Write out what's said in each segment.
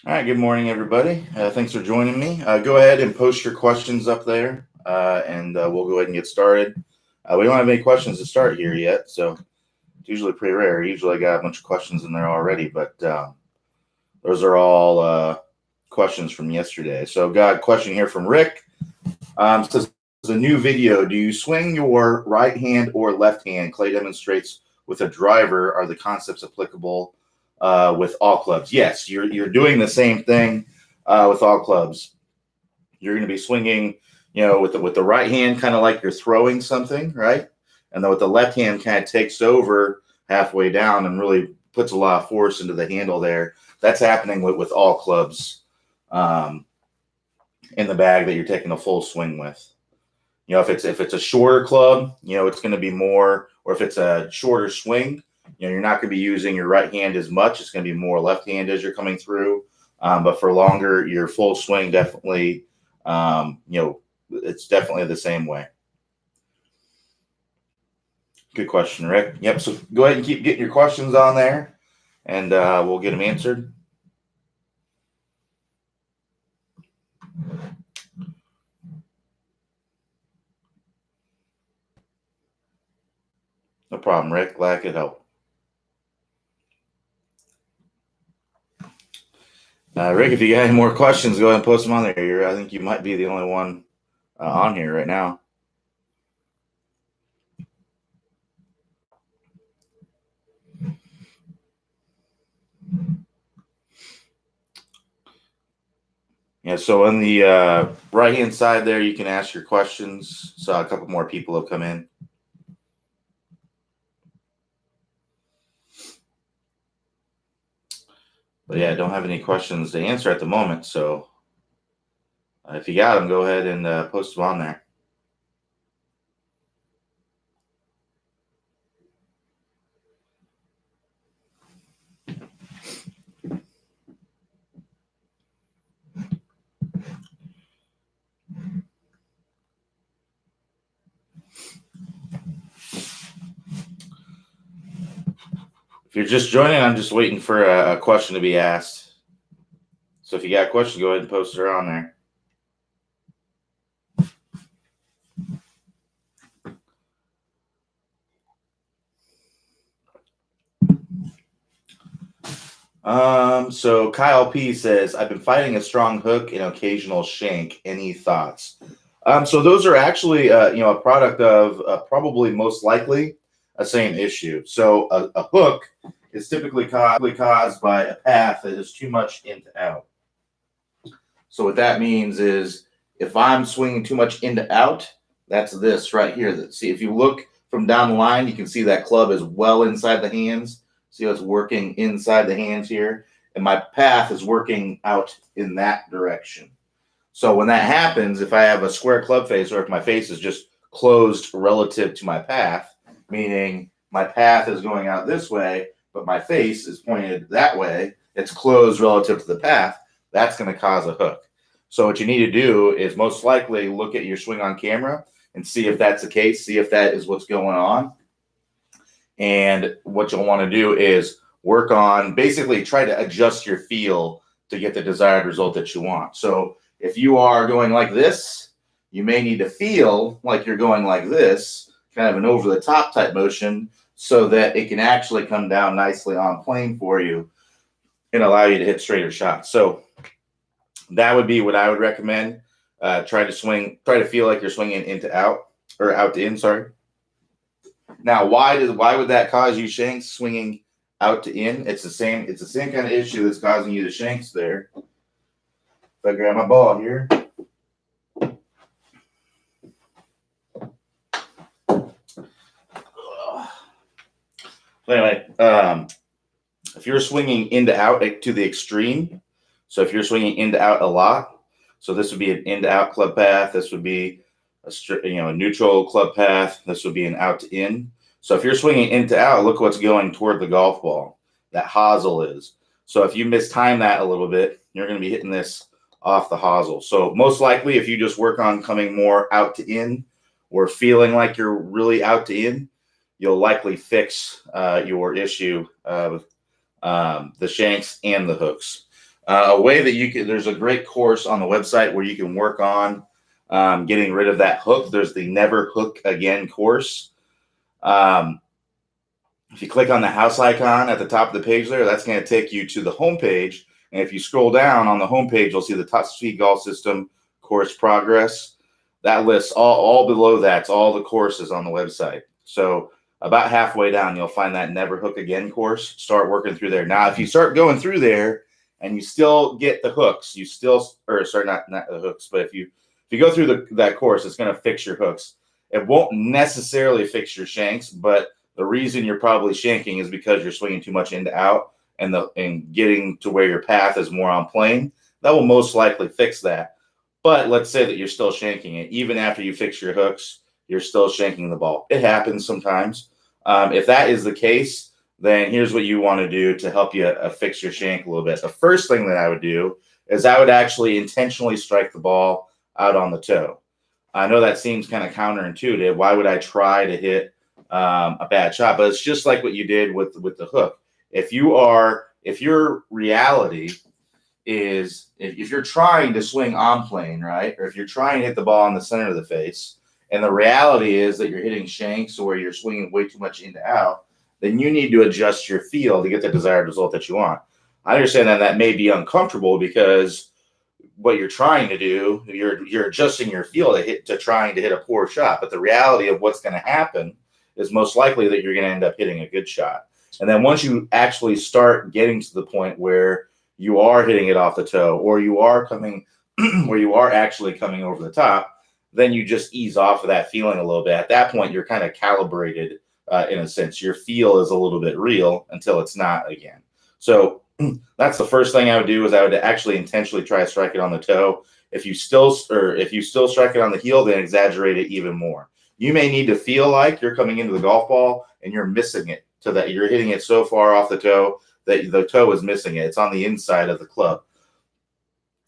All right, good morning, everybody. Thanks for joining me. Go ahead and post your questions up there, and we'll go ahead and get started. We don't have any questions to start here yet, so it's usually pretty rare. Usually I got a bunch of questions in there already, but those are all questions from yesterday. So got a question here from Rick. Says, a new video, do you swing your right hand or left hand? Clay demonstrates with a driver. Are the concepts applicable with all clubs? Yes, you're doing the same thing with all clubs. You're going to be swinging, with the right hand, kind of like you're throwing something, right? And then with the left hand, kind of takes over halfway down and really puts a lot of force into the handle there. That's happening with all clubs in the bag that you're taking a full swing with. If it's a shorter club, it's going to be more, or if it's a shorter swing, you're not going to be using your right hand as much. It's going to be more left hand as you're coming through. But for longer, your full swing definitely, it's definitely the same way. Good question, Rick. Yep. So go ahead and keep getting your questions on there, and we'll get them answered. No problem, Rick. Glad I could help. Rick, if you got any more questions, go ahead and post them on there. I think you might be the only one on here right now. Yeah, so on the right-hand side there, you can ask your questions. So a couple more people have come in. But yeah, I don't have any questions to answer at the moment. So if you got them, go ahead and post them on there. If you're just joining, I'm just waiting for a question to be asked. So if you got a question, go ahead and post it on there. So Kyle P says, I've been fighting a strong hook and occasional shank. Any thoughts? So those are actually, a product of probably most likely a same issue. So a hook is typically caused by a path that is too much into out. So what that means is if I'm swinging too much into out, that's this right here. See, if you look from down the line, you can see that club is well inside the hands. See how it's working inside the hands here? And my path is working out in that direction. So when that happens, if I have a square club face or if my face is just closed relative to my path, meaning my path is going out this way, but my face is pointed that way, it's closed relative to the path, that's going to cause a hook. So what you need to do is most likely look at your swing on camera and see if that's the case, see if that is what's going on. And what you'll want to do is work on, basically try to adjust your feel to get the desired result that you want. So if you are going like this, you may need to feel like you're going like this, kind of an over-the-top type motion, so that it can actually come down nicely on plane for you and allow you to hit straighter shots. So that would be what I would recommend. Try to feel like you're swinging into out, or out to in, sorry. Now, why would that cause you shanks swinging out to in? It's the same kind of issue that's causing you the shanks there. If I grab my ball here. So anyway, if you're swinging into out to the extreme, so if you're swinging into out a lot, so this would be an into out club path. This would be a neutral club path. This would be an out to in. So if you're swinging into out, look what's going toward the golf ball. That hosel is. So if you mistime that a little bit, you're going to be hitting this off the hosel. So most likely, if you just work on coming more out to in or feeling like you're really out to in, you'll likely fix your issue of the shanks and the hooks. A way that you can, there's a great course on the website where you can work on getting rid of that hook. There's the Never Hook Again course. If you click on the house icon at the top of the page there, that's going to take you to the home page. And if you scroll down on the home page, you'll see the Top Speed Golf System course progress. That lists all below that's all the courses on the website. So about halfway down, you'll find that Never Hook Again course. Start working through there. Now, if you start going through there and you still get the hooks, not the hooks, but if you go through that course, it's going to fix your hooks. It won't necessarily fix your shanks, but the reason you're probably shanking is because you're swinging too much into out and getting to where your path is more on plane. That will most likely fix that. But let's say that you're still shanking it. Even after you fix your hooks, you're still shanking the ball. It happens sometimes. If that is the case, then here's what you want to do to help you fix your shank a little bit. The first thing that I would do is I would actually intentionally strike the ball out on the toe. I know that seems kind of counterintuitive. Why would I try to hit a bad shot? But it's just like what you did with the hook. If your reality is if you're trying to swing on plane, right, or if you're trying to hit the ball in the center of the face, and the reality is that you're hitting shanks or you're swinging way too much into out, then you need to adjust your feel to get the desired result that you want. I understand that may be uncomfortable because what you're trying to do, you're adjusting your feel to trying to hit a poor shot. But the reality of what's going to happen is most likely that you're going to end up hitting a good shot. And then once you actually start getting to the point where you are hitting it off the toe, or you are where you are actually coming over the top, then you just ease off of that feeling a little bit. At that point, you're kind of calibrated in a sense. Your feel is a little bit real until it's not again. So that's the first thing I would do is I would actually intentionally try to strike it on the toe. If you still strike it on the heel, then exaggerate it even more. You may need to feel like you're coming into the golf ball and you're missing it, so that you're hitting it so far off the toe that the toe is missing it. It's on the inside of the club.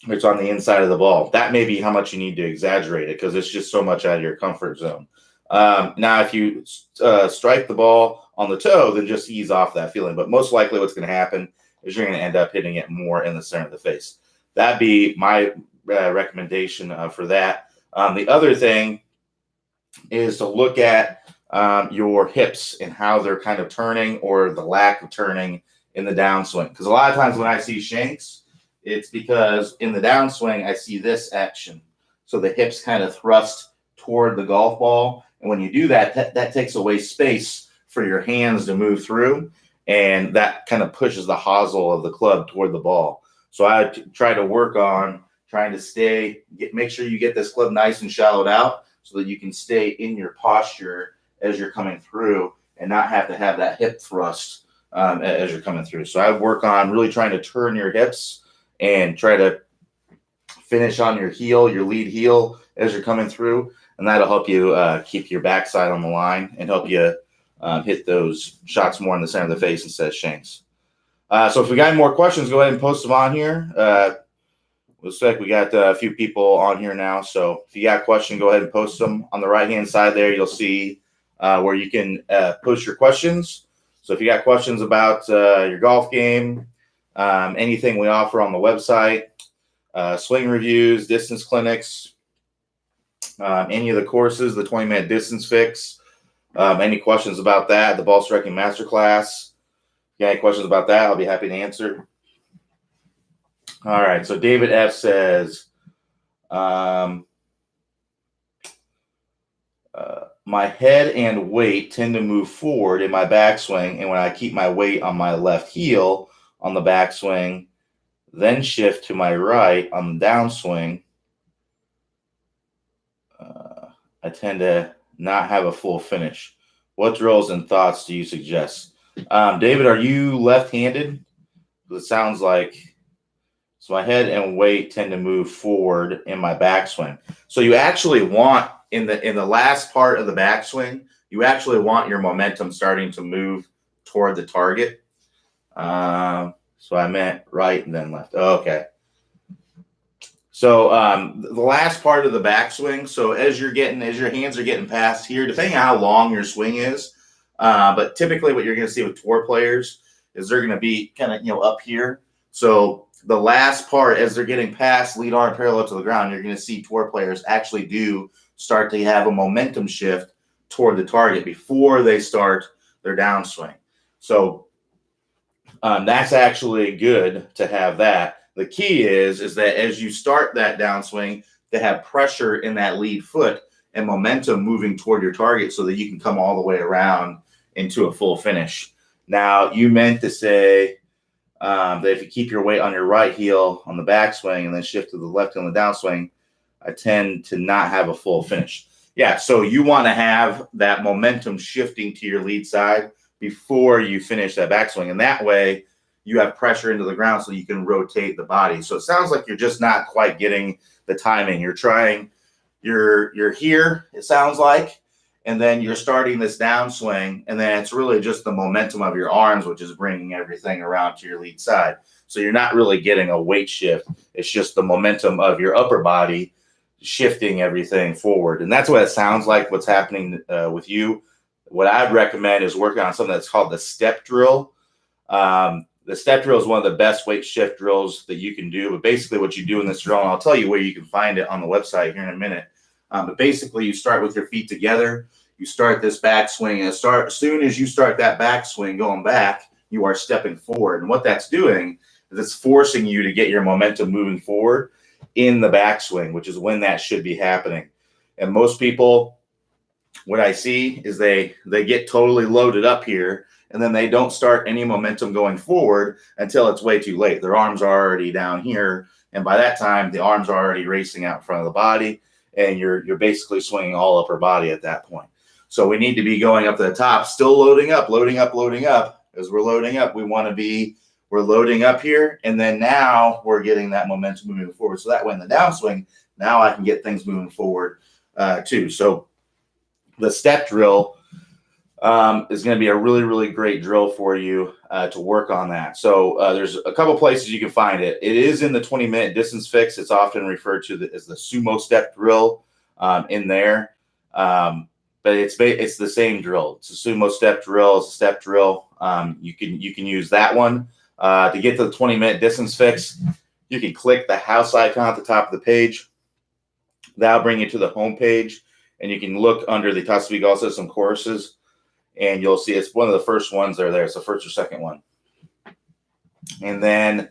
It's on the inside of the ball. That may be how much you need to exaggerate it because it's just so much out of your comfort zone. Now, if you strike the ball on the toe, then just ease off that feeling. But most likely what's going to happen is you're going to end up hitting it more in the center of the face. That'd be my recommendation for that. The other thing is to look at your hips and how they're kind of turning or the lack of turning in the downswing. Because a lot of times when I see shanks, it's because in the downswing, I see this action. So the hips kind of thrust toward the golf ball. And when you do that, that takes away space for your hands to move through. And that kind of pushes the hosel of the club toward the ball. So I try to work on trying to make sure you get this club nice and shallowed out so that you can stay in your posture as you're coming through and not have to have that hip thrust as you're coming through. So I work on really trying to turn your hips and try to finish on your heel, your lead heel as you're coming through. And that'll help you keep your backside on the line and help you hit those shots more in the center of the face instead of shanks. So if we got any more questions, go ahead and post them on here. Looks like we got a few people on here now. So if you got a question, go ahead and post them. On the right-hand side there, you'll see where you can post your questions. So if you got questions about your golf game, anything we offer on the website, swing reviews, distance clinics, any of the courses, the 20-minute distance fix, any questions about that, the ball striking masterclass, if you got any questions about that, I'll be happy to answer. All right, so David F says, my head and weight tend to move forward in my backswing, and when I keep my weight on my left heel on the backswing, then shift to my right on the downswing, I tend to not have a full finish. What drills and thoughts do you suggest? David, are you left-handed? It sounds like, so my head and weight tend to move forward in my backswing. So you actually want, in the last part of the backswing, you actually want your momentum starting to move toward the target. So I meant right and then left. Oh, okay. So the last part of the backswing, so as your hands are getting past here, depending on how long your swing is, but typically what you're going to see with tour players is they're going to be kind of, up here. So the last part, as they're getting past lead arm parallel to the ground, you're going to see tour players actually do start to have a momentum shift toward the target before they start their downswing. So that's actually good to have that. The key is that as you start that downswing, to have pressure in that lead foot and momentum moving toward your target so that you can come all the way around into a full finish. Now, you meant to say that if you keep your weight on your right heel on the backswing and then shift to the left on the downswing, I tend to not have a full finish. Yeah, so you want to have that momentum shifting to your lead side before you finish that backswing. And that way you have pressure into the ground so you can rotate the body. So it sounds like you're just not quite getting the timing. You're trying, you're here, it sounds like, and then you're starting this downswing, and then it's really just the momentum of your arms, which is bringing everything around to your lead side. So you're not really getting a weight shift. It's just the momentum of your upper body shifting everything forward. And that's what it sounds like what's happening with you. What I'd recommend is working on something that's called the step drill. The step drill is one of the best weight shift drills that you can do. But basically what you do in this drill, and I'll tell you where you can find it on the website here in a minute. But basically you start with your feet together. You start this backswing, and as soon as you start that backswing going back, you are stepping forward. And what that's doing is it's forcing you to get your momentum moving forward in the backswing, which is when that should be happening. And most people, what I see is they get totally loaded up here, and then they don't start any momentum going forward until it's way too late. Their arms are already down here, and by that time, the arms are already racing out in front of the body, and you're basically swinging all upper body at that point. So we need to be going up to the top, still loading up. As we're loading up, we're loading up here, and then now we're getting that momentum moving forward. So that way in the downswing, now I can get things moving forward too. So the step drill is going to be a really, really great drill for you to work on that. So there's a couple places you can find it. It is in the 20-minute distance fix. It's often referred to as the sumo step drill in there. But it's the same drill. It's a sumo step drill. It's a step drill. You can use that one to get to the 20-minute distance fix. You can click the house icon at the top of the page. That'll bring you to the home page, and you can look under the Tasovig Golf System courses, and you'll see it's one of the first ones that are there. It's the first or second one. And then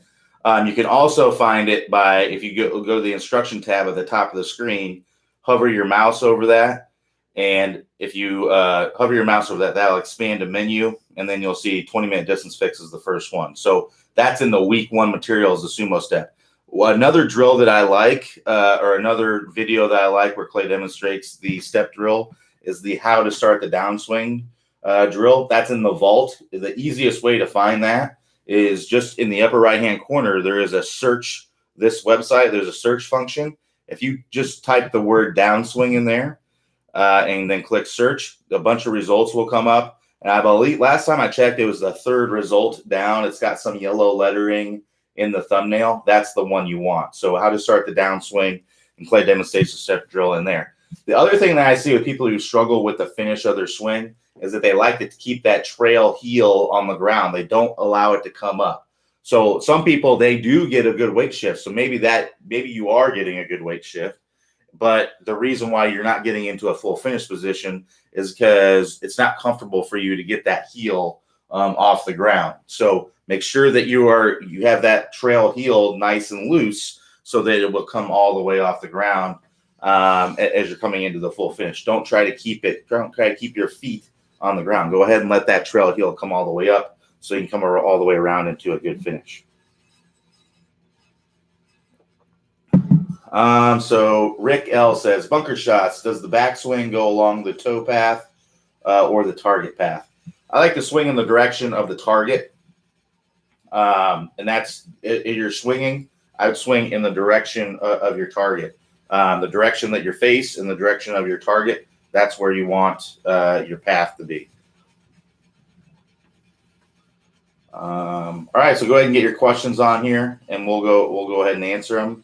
you can also find it by, if you go to the instruction tab at the top of the screen, hover your mouse over that. And if you hover your mouse over that, that'll expand a menu, and then you'll see 20-minute distance fix is the first one. So that's in the week 1 materials, the sumo step. Well, another drill that I like, or another video that I like where Clay demonstrates the step drill, is the how to start the downswing drill. That's in the vault. The easiest way to find that is just in the upper right-hand corner. There is a search, this website, there's a search function. If you just type the word downswing in there, and then click search, a bunch of results will come up. And I believe last time I checked, it was the 3rd result down. It's got some yellow lettering in the thumbnail. That's the one you want. So how to start the downswing, and Clay demonstrates the step drill in there. The other thing that I see with people who struggle with the finish of their swing is that they like to keep that trail heel on the ground. They don't allow it to come up. So some people, they do get a good weight shift. So maybe you are getting a good weight shift. But the reason why you're not getting into a full finish position is because it's not comfortable for you to get that heel off the ground. So make sure that you have that trail heel nice and loose so that it will come all the way off the ground as you're coming into the full finish. Don't try to keep your feet on the ground. Go ahead and let that trail heel come all the way up so you can come all the way around into a good finish. So Rick L says, bunker shots, does the backswing go along the toe path or the target path? I like to swing in the direction of the target. And that's if you're swinging, I would swing in the direction of your target. The direction that your face and the direction of your target, that's where you want your path to be. All right, so go ahead and get your questions on here, and we'll go ahead and answer them.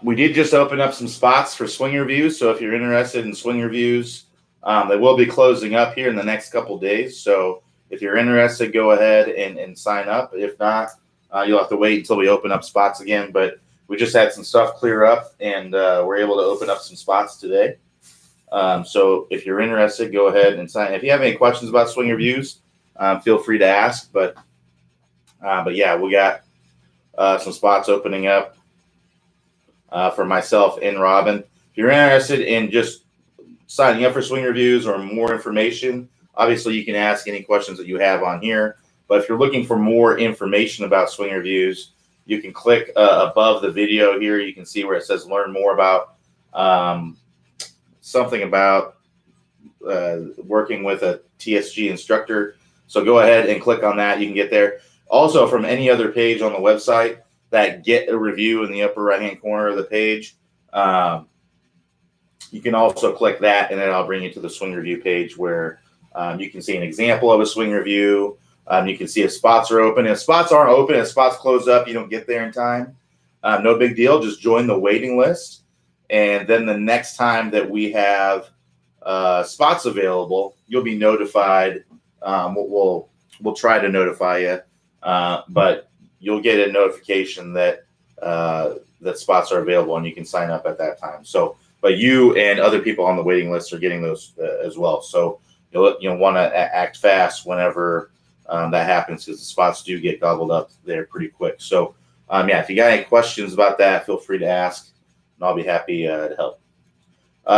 We did just open up some spots for swing reviews. So if you're interested in swing reviews, they will be closing up here in the next couple days. So if you're interested, go ahead and sign up. If not, you'll have to wait until we open up spots again. But we just had some stuff clear up, and we're able to open up some spots today. So if you're interested, go ahead and sign. If you have any questions about swing reviews, feel free to ask. But yeah, we got some spots opening up for myself and Robin. If you're interested in just signing up for swing reviews or more information, obviously you can ask any questions that you have on here. But if you're looking for more information about swing reviews, you can click above the video here. You can see where it says learn more about something about working with a TSG instructor. So go ahead and click on that. You can get there. Also, from any other page on the website, that get a review in the upper right-hand corner of the page, you can also click that, and then I'll bring you to the swing review page where you can see an example of a swing review. You can see if spots are open. If spots aren't open, if spots close up, you don't get there in time, no big deal. Just join the waiting list, and then the next time that we have spots available, you'll be notified. We'll try to notify you, but you'll get a notification that that spots are available, and you can sign up at that time. So, but you and other people on the waiting list are getting those as well. So you'll want to act fast whenever that happens, because the spots do get gobbled up there pretty quick. So, yeah, if you got any questions about that, feel free to ask, and I'll be happy to help.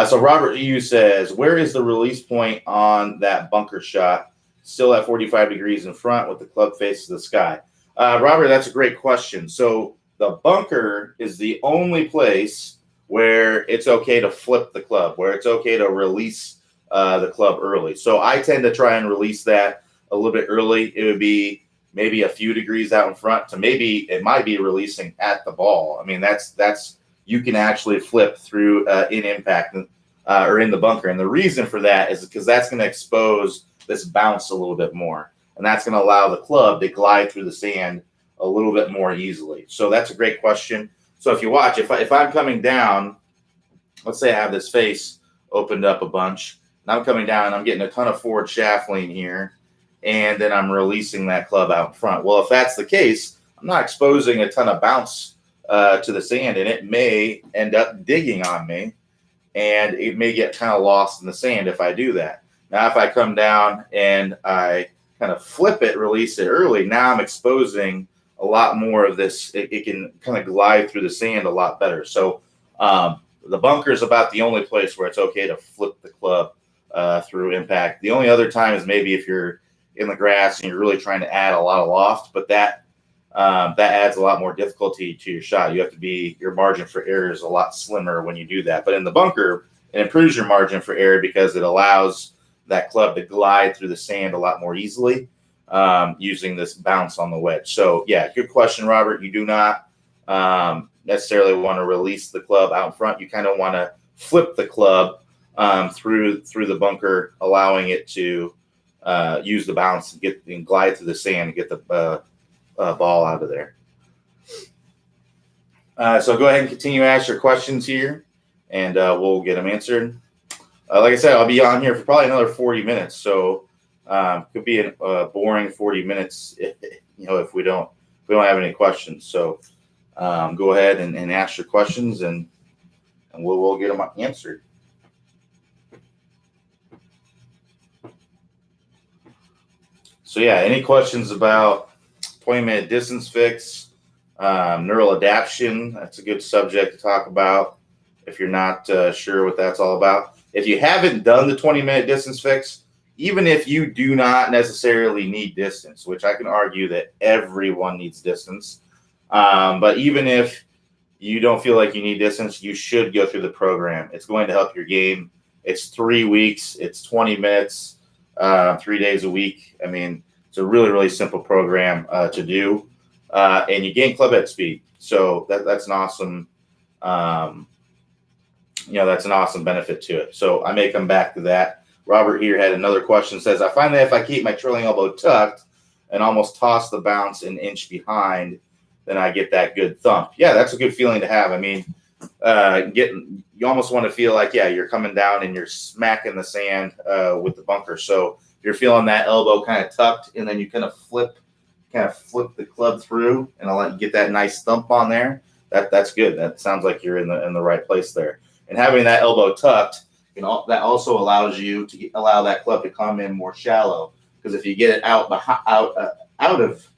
So Robert U says, where is the release point on that bunker shot? Still at 45 degrees in front with the club face to the sky. Robert, that's a great question. So the bunker is the only place where it's okay to flip the club, where it's okay to release the club early. So I tend to try and release that a little bit early. It would be maybe a few degrees out in front to maybe it might be releasing at the ball. I mean, that's you can actually flip through in impact or in the bunker. And the reason for that is because that's going to expose this bounce a little bit more. And that's going to allow the club to glide through the sand a little bit more easily. So that's a great question. So if you watch, if I'm coming down, let's say I have this face opened up a bunch, and I'm coming down and I'm getting a ton of forward shaft lean here, and then I'm releasing that club out in front. Well, if that's the case, I'm not exposing a ton of bounce to the sand, and it may end up digging on me, and it may get kind of lost in the sand if I do that. Now, if I come down and I kind of flip it, release it early, now I'm exposing a lot more of this. It can kind of glide through the sand a lot better. So the bunker is about the only place where it's okay to flip the club through impact. The only other time is maybe if you're in the grass and you're really trying to add a lot of loft, but that adds a lot more difficulty to your shot. You have to your margin for error is a lot slimmer when you do that. But in the bunker, it improves your margin for error because it allows that club to glide through the sand a lot more easily using this bounce on the wedge. So, yeah, good question, Robert. You do not necessarily want to release the club out in front. You kind of want to flip the club through the bunker, allowing it to use the bounce and glide through the sand and get the ball out of there. So go ahead and continue to ask your questions here, and we'll get them answered. Like I said, I'll be on here for probably another 40 minutes, so could be a boring 40 minutes, if we don't have any questions. So go ahead and ask your questions, and we'll get them answered. So yeah, any questions about 20-minute distance fix, neural adaptation? That's a good subject to talk about if you're not sure what that's all about. If you haven't done the 20-minute distance fix, even if you do not necessarily need distance, which I can argue that everyone needs distance, but even if you don't feel like you need distance, you should go through the program. It's going to help your game. It's 3 weeks. It's 20 minutes, 3 days a week. I mean, it's a really, really simple program to do, and you gain club head speed. So that's an awesome that's an awesome benefit to it. So I may come back to that. Robert here had another question. Says, I find that if I keep my trailing elbow tucked and almost toss the bounce an inch behind, then I get that good thump. Yeah, that's a good feeling to have. I mean, you almost want to feel like, yeah, you're coming down and you're smacking the sand with the bunker. So you're feeling that elbow kind of tucked, and then you kind of flip the club through, and I'll let you get that nice thump on there. That's good. That sounds like you're in the right place there. And having that elbow tucked, that also allows you to allow that club to come in more shallow. Because if you get it out of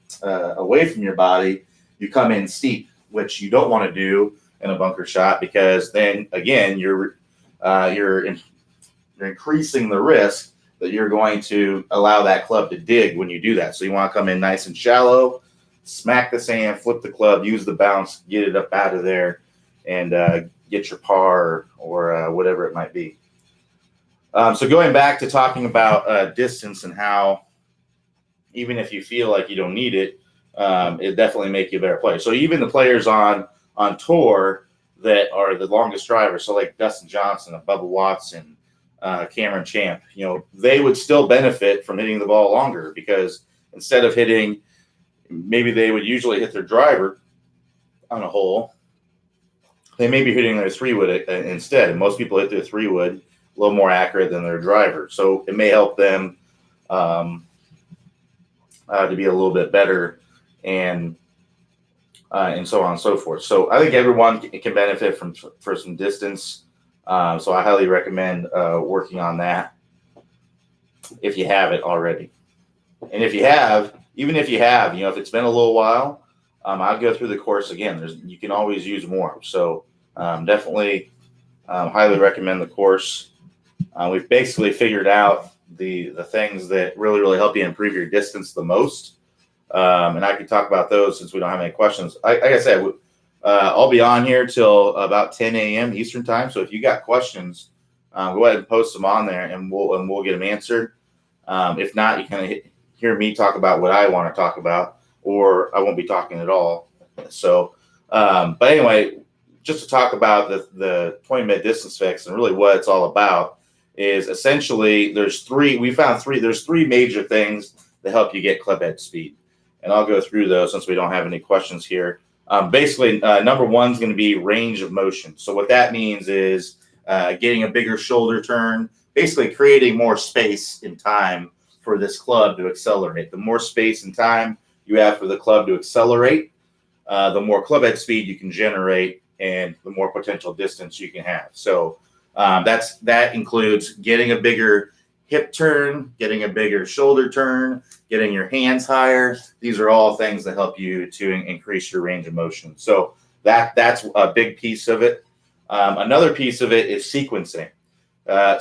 away from your body, you come in steep, which you don't want to do in a bunker shot, because then again you're increasing the risk that you're going to allow that club to dig when you do that. So you want to come in nice and shallow, smack the sand, flip the club, use the bounce, get it up out of there, and get your par or whatever it might be. So going back to talking about distance and how even if you feel like you don't need it, it definitely make you a better player. So even the players on tour that are the longest drivers, so like Dustin Johnson and Bubba Watson, Cameron Champ, they would still benefit from hitting the ball longer, because instead of hitting, maybe they would usually hit their driver on a hole, they may be hitting their 3-wood instead. And most people hit their 3-wood a little more accurate than their driver. So it may help them to be a little bit better, and so on and so forth. So I think everyone can benefit for some distance. So I highly recommend working on that if you have it already. And if you have, even if you have, if it's been a little while, I'll go through the course again. You can always use more. So definitely highly recommend the course. We've basically figured out the things that really, really help you improve your distance the most. And I can talk about those since we don't have any questions. Like I said, I'll be on here till about 10 a.m. Eastern time. So if you got questions, go ahead and post them on there, and we'll get them answered. If not, you kind of hear me talk about what I want to talk about, or I won't be talking at all. So, but anyway, just to talk about the 20-minute distance fix and really what it's all about is essentially there's three major things that help you get club head speed. And I'll go through those since we don't have any questions here. Basically, number one is going to be range of motion. So what that means is getting a bigger shoulder turn, basically creating more space and time for this club to accelerate. The more space and time you have for the club to accelerate, the more club head speed you can generate, and the more potential distance you can have. So that includes getting a bigger hip turn, getting a bigger shoulder turn, getting your hands higher. These are all things that help you to increase your range of motion. So that's a big piece of it. Another piece of it is sequencing.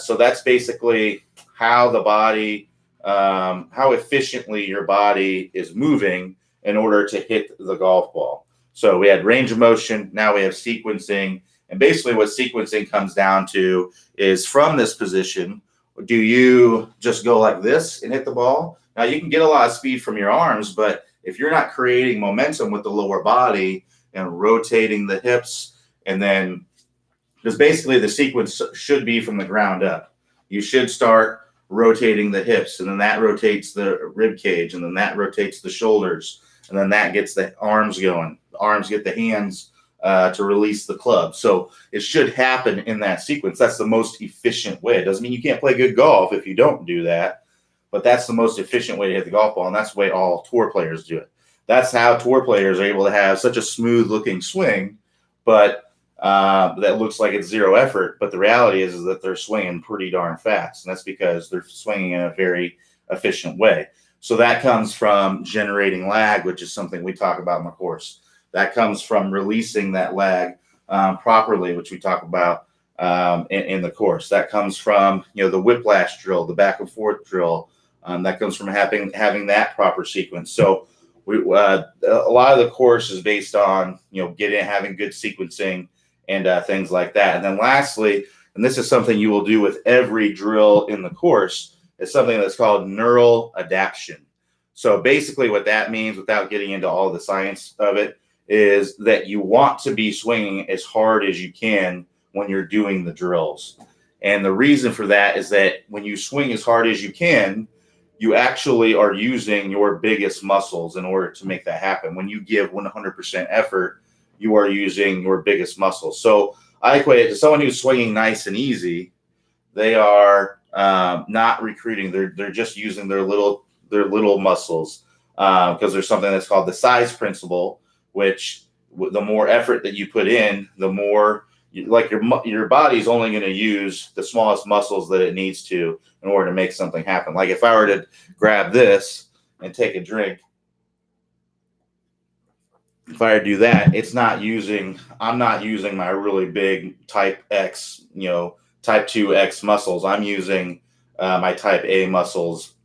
So that's basically how the body, how efficiently your body is moving in order to hit the golf ball. So we had range of motion. Now we have sequencing. And basically what sequencing comes down to is, from this position, do you just go like this and hit the ball? Now, you can get a lot of speed from your arms, but if you're not creating momentum with the lower body and rotating the hips, and then, because basically the sequence should be from the ground up. You should start rotating the hips, and then that rotates the rib cage, and then that rotates the shoulders, and then that gets the arms going. The arms get the hands to release the club. So it should happen in that sequence. That's the most efficient way. It doesn't mean you can't play good golf if you don't do that, but that's the most efficient way to hit the golf ball, and that's the way all tour players do it. That's how tour players are able to have such a smooth-looking swing, but that looks like it's zero effort. But the reality is that they're swinging pretty darn fast, and that's because they're swinging in a very efficient way. So that comes from generating lag, which is something we talk about in the course. That comes from releasing that lag properly, which we talk about in the course. That comes from the whiplash drill, the back and forth drill. That comes from having that proper sequence. So a lot of the course is based on having good sequencing and things like that. And then lastly, and this is something you will do with every drill in the course, is something that's called neural adaptation. So basically what that means, without getting into all the science of it, is that you want to be swinging as hard as you can when you're doing the drills. And the reason for that is that when you swing as hard as you can, you actually are using your biggest muscles in order to make that happen. When you give 100% effort, you are using your biggest muscles. So I equate it to someone who's swinging nice and easy. They are not recruiting. They're just using their little muscles, because there's something that's called the size principle, which the more effort that you put in, the more like your body's only going to use the smallest muscles that it needs to in order to make something happen. Like if I were to grab this and take a drink, if I were to do that, I'm not using my really big type X, type 2X muscles. I'm using my type A muscles,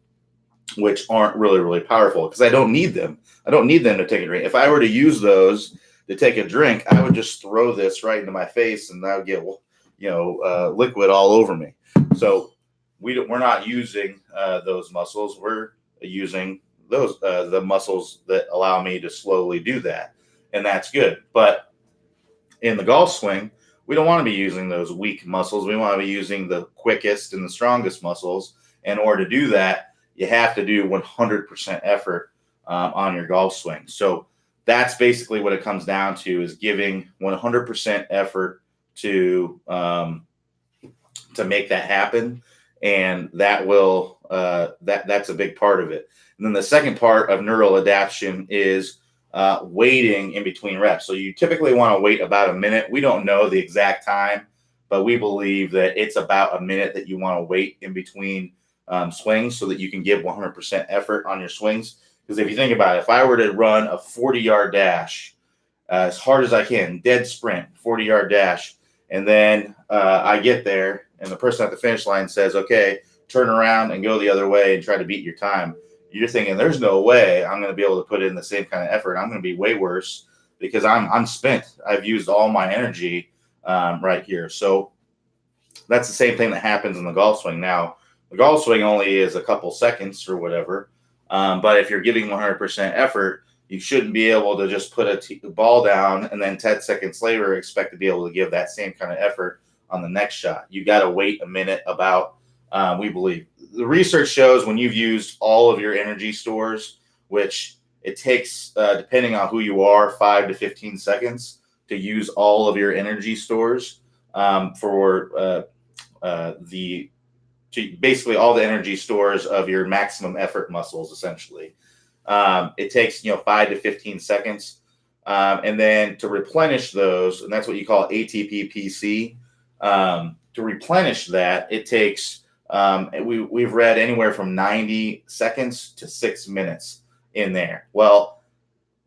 which aren't really, really powerful because I don't need them. I don't need them to take a drink. If I were to use those to take a drink, I would just throw this right into my face and I would get, liquid all over me. So we're not using those muscles. We're using those the muscles that allow me to slowly do that, and that's good. But in the golf swing, we don't want to be using those weak muscles. We want to be using the quickest and the strongest muscles. In order to do that, you have to do 100% effort on your golf swing. So that's basically what it comes down to, is giving 100% effort to make that happen, and that will that's a big part of it. And then the second part of neural adaptation is waiting in between reps. So you typically want to wait about a minute. We don't know the exact time, but we believe that it's about a minute that you want to wait in between swings so that you can give 100% effort on your swings. Because if you think about it, if I were to run a 40-yard dash as hard as I can, dead sprint, 40-yard dash, and then I get there and the person at the finish line says, okay, turn around and go the other way and try to beat your time, you're thinking, there's no way I'm going to be able to put in the same kind of effort. I'm going to be way worse because I'm spent. I've used all my energy right here. So that's the same thing that happens in the golf swing. Now, the golf swing only is a couple seconds or whatever. But if you're giving 100% effort, you shouldn't be able to just put a ball down and then 10 seconds later expect to be able to give that same kind of effort on the next shot. You got to wait a minute about, we believe. The research shows when you've used all of your energy stores, which it takes, depending on who you are, 5 to 15 seconds to use all of your energy stores for basically all the energy stores of your maximum effort muscles, essentially. It takes 5 to 15 seconds, and then to replenish those, and that's what you call ATP PC. To replenish that, it takes we've read anywhere from 90 seconds to 6 minutes in there. Well,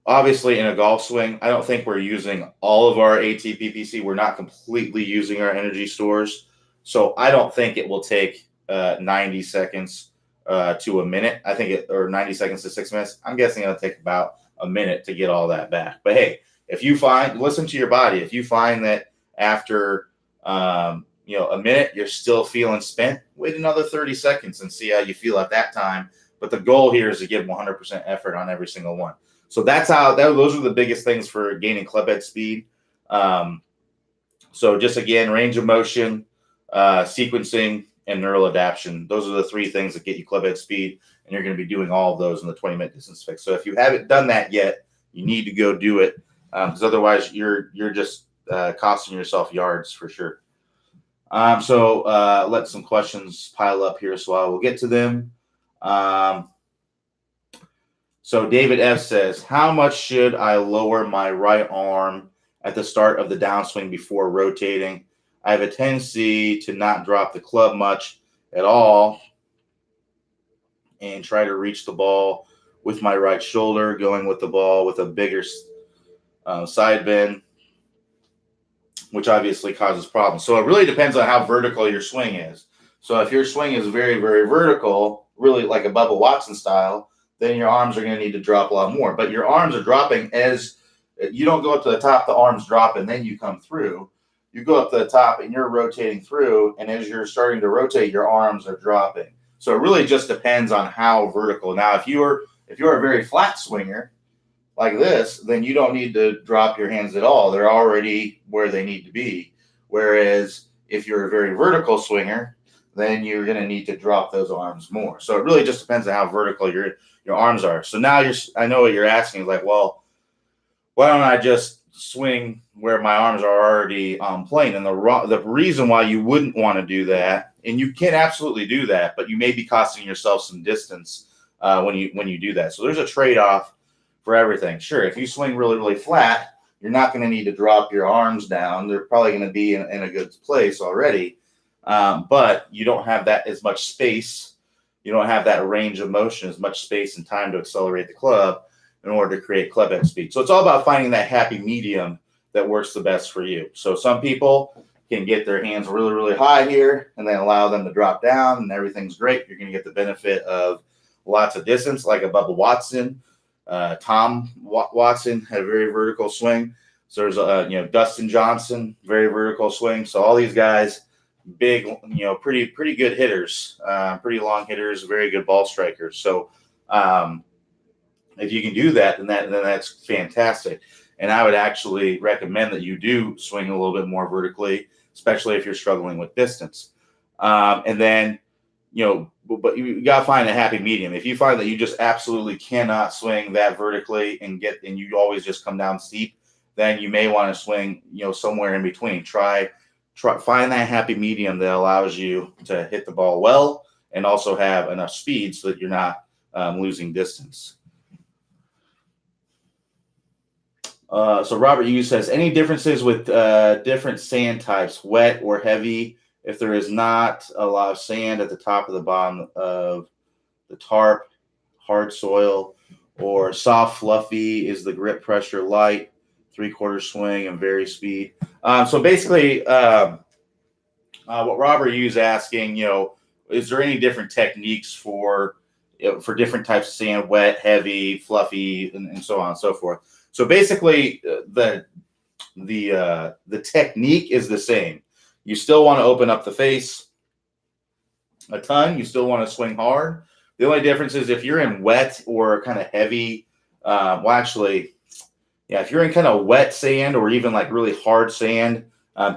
obviously, in a golf swing, I don't think we're using all of our ATP PC. We're not completely using our energy stores, so I don't think it will take 90 seconds to a minute. I think or 90 seconds to 6 minutes. I'm guessing it'll take about a minute to get all that back. But hey, if you listen to your body. If you find that after a minute you're still feeling spent, wait another 30 seconds and see how you feel at that time. But the goal here is to give 100% effort on every single one. So those are the biggest things for gaining club head speed. So just again, range of motion, sequencing, and neural adaptation. Those are the three things that get you club head speed, and you're going to be doing all of those in the 20-minute distance fix. So if you haven't done that yet, you need to go do it, because otherwise you're just costing yourself yards for sure. So let some questions pile up here, so I will get to them. So David F says, how much should I lower my right arm at the start of the downswing before rotating? I have a tendency to not drop the club much at all and try to reach the ball with my right shoulder, going with the ball with a bigger side bend, which obviously causes problems. So it really depends on how vertical your swing is. So if your swing is very, very vertical, really like a Bubba Watson style, then your arms are going to need to drop a lot more. But your arms are dropping as you don't go up to the top, the arms drop, and then you come through. You go up to the top and you're rotating through, and as you're starting to rotate, your arms are dropping. So it really just depends on how vertical. Now, if you're a very flat swinger like this, then you don't need to drop your hands at all. They're already where they need to be. Whereas if you're a very vertical swinger, then you're going to need to drop those arms more. So it really just depends on how vertical your arms are. So now I know what you're asking is like, well, why don't I just swing where my arms are already on plane? And the reason why you wouldn't want to do that, and you can absolutely do that, but you may be costing yourself some distance when you do that. So there's a trade-off for everything. Sure, if you swing really, really flat, you're not going to need to drop your arms down. They're probably going to be in a good place already, but you don't have that as much space. You don't have that range of motion, as much space and time to accelerate the club in order to create club head speed. So it's all about finding that happy medium that works the best for you. So some people can get their hands really, really high here and then allow them to drop down and everything's great. You're going to get the benefit of lots of distance, like a Bubba Watson. Tom Watson had a very vertical swing. So there's Dustin Johnson, very vertical swing. So all these guys, big, pretty good hitters, pretty long hitters, very good ball strikers. So if you can do that, then that's fantastic. And I would actually recommend that you do swing a little bit more vertically, especially if you're struggling with distance. And then, but you got to find a happy medium. If you find that you just absolutely cannot swing that vertically and you always just come down steep, then you may want to swing, somewhere in between. Find that happy medium that allows you to hit the ball well and also have enough speed so that you're not losing distance. So Robert Hughes says, any differences with different sand types, wet or heavy? If there is not a lot of sand at the top of the bottom of the tarp, hard soil, or soft, fluffy, is the grip pressure light, 3/4 swing, and very speed? So basically, what Robert Hughes is asking, is there any different techniques for different types of sand, wet, heavy, fluffy, and so on and so forth? So basically, the technique is the same. You still want to open up the face a ton. You still want to swing hard. The only difference is if you're in wet or kind of heavy. If you're in kind of wet sand or even like really hard sand,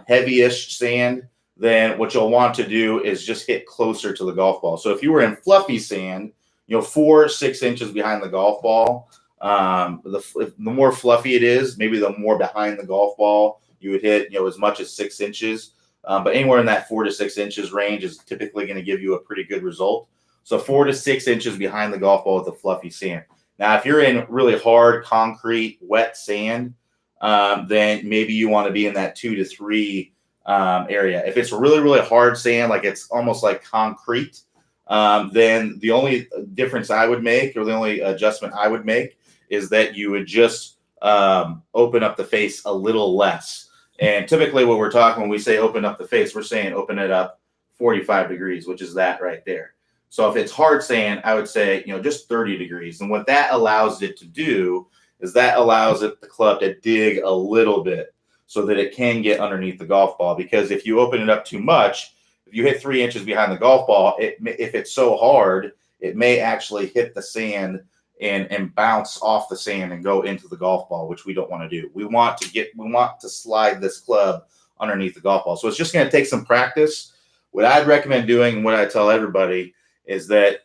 heavy-ish sand, then what you'll want to do is just hit closer to the golf ball. So if you were in fluffy sand, 4-6 inches behind the golf ball. The more fluffy it is, maybe the more behind the golf ball you would hit, as much as 6 inches. But anywhere in that 4 to 6 inches range is typically going to give you a pretty good result. So 4 to 6 inches behind the golf ball with the fluffy sand. Now, if you're in really hard, concrete, wet sand, then maybe you want to be in that 2 to 3 area. If it's really, really hard sand, like it's almost like concrete, then the only difference I would make, or the only adjustment I would make, is that you would just open up the face a little less. And typically what we're talking when we say open up the face, we're saying open it up 45 degrees, which is that right there. So if it's hard sand, I would say, just 30 degrees. And what that allows it to do is that allows the club to dig a little bit so that it can get underneath the golf ball. Because if you open it up too much, if you hit 3 inches behind the golf ball, if it's so hard, it may actually hit the sand and bounce off the sand and go into the golf ball, which we don't want to do. We want to slide this club underneath the golf ball. So it's just going to take some practice. What I'd recommend doing, and what I tell everybody, is that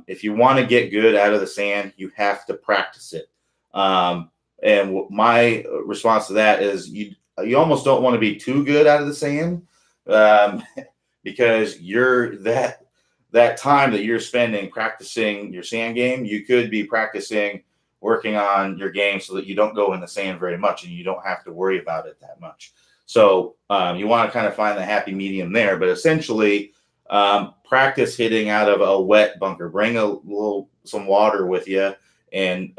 if you want to get good out of the sand, you have to practice it. And my response to that is you almost don't want to be too good out of the sand, because you're that time that you're spending practicing your sand game, you could be practicing working on your game so that you don't go in the sand very much and you don't have to worry about it that much. So you want to kind of find the happy medium there, but essentially practice hitting out of a wet bunker. Bring some water with you and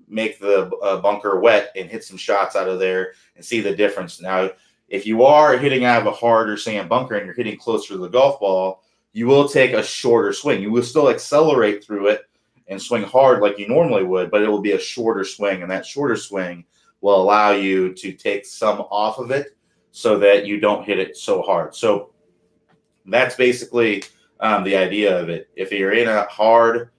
make the bunker wet and hit some shots out of there and see the difference. Now, if you are hitting out of a harder sand bunker and you're hitting closer to the golf ball, you will take a shorter swing. You will still accelerate through it and swing hard like you normally would, but it will be a shorter swing. And that shorter swing will allow you to take some off of it so that you don't hit it so hard. So that's basically the idea of it. If you're in a hard,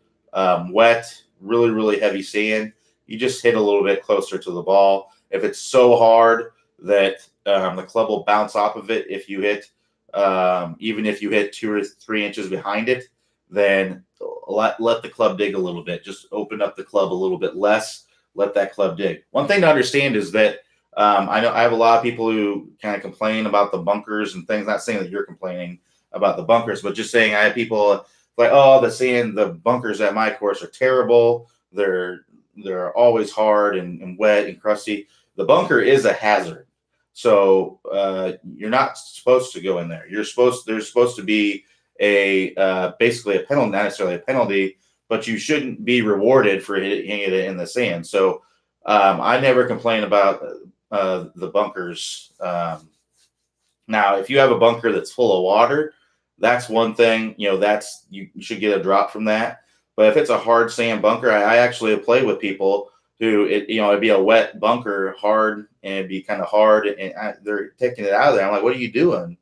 wet, really, really heavy sand, you just hit a little bit closer to the ball. If it's so hard that the club will bounce off of it if you hit Even if you hit 2 or 3 inches behind it, then let the club dig a little bit. Just open up the club a little bit less. Let that club dig. One thing to understand is that I know I have a lot of people who kind of complain about the bunkers and things. Not saying that you're complaining about the bunkers, but just saying I have people like, oh, the bunkers at my course are terrible. They're always hard and wet and crusty. The bunker is a hazard. So you're not supposed to go in there. There's supposed to be a basically a penalty, not necessarily a penalty, but you shouldn't be rewarded for hitting it in the sand. So I never complain about the bunkers. Now, if you have a bunker that's full of water, that's one thing. That's you should get a drop from that. But if it's a hard sand bunker, I actually have played with people who it'd be a wet bunker, hard, and it'd be kind of hard, and they're taking it out of there. I'm like, what are you doing?